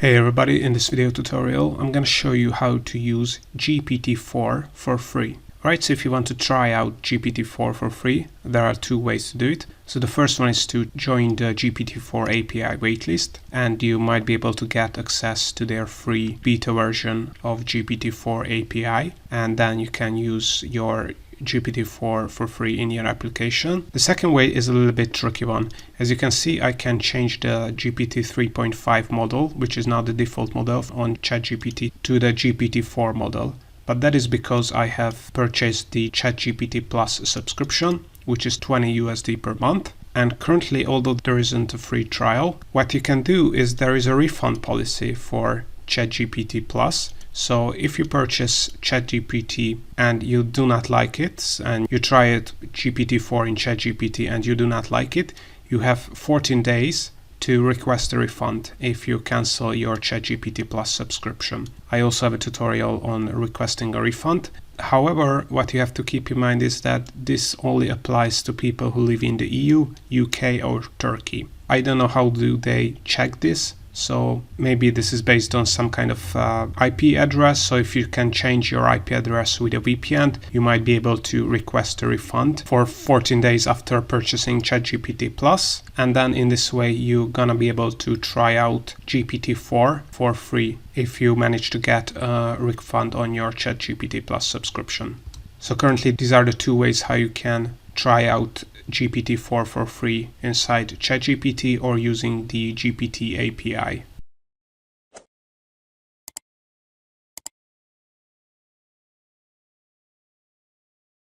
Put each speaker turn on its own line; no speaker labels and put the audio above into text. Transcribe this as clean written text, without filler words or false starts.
Hey everybody, in this video tutorial I'm going to show you how to use GPT-4 for free. Alright, so if you want to try out GPT-4 for free, there are two ways to do it. So the first one is to join the GPT-4 API waitlist, and you might be able to get access to their free beta version of GPT-4 API, and then you can use your GPT-4 for free in your application. The second way is a little bit tricky one. As you can see, I can change the GPT 3.5 model, which is now the default model on ChatGPT, to the GPT-4 model. But that is because I have purchased the ChatGPT Plus subscription, which is $20 per month. And currently, although there isn't a free trial, what you can do is there is a refund policy for ChatGPT Plus. So if you purchase ChatGPT and you do not like it, and you try it GPT-4 in ChatGPT and you do not like it, you have 14 days to request a refund if you cancel your ChatGPT Plus subscription. I also have a tutorial on requesting a refund. However, what you have to keep in mind is that this only applies to people who live in the EU, UK or Turkey. I don't know how do they check this. So maybe this is based on some kind of IP address. So if you can change your IP address with a VPN, you might be able to request a refund for 14 days after purchasing ChatGPT Plus. And then in this way, you're gonna be able to try out GPT-4 for free if you manage to get a refund on your ChatGPT Plus subscription. So currently, these are the two ways how you can try out GPT-4 for free inside ChatGPT or using the GPT API.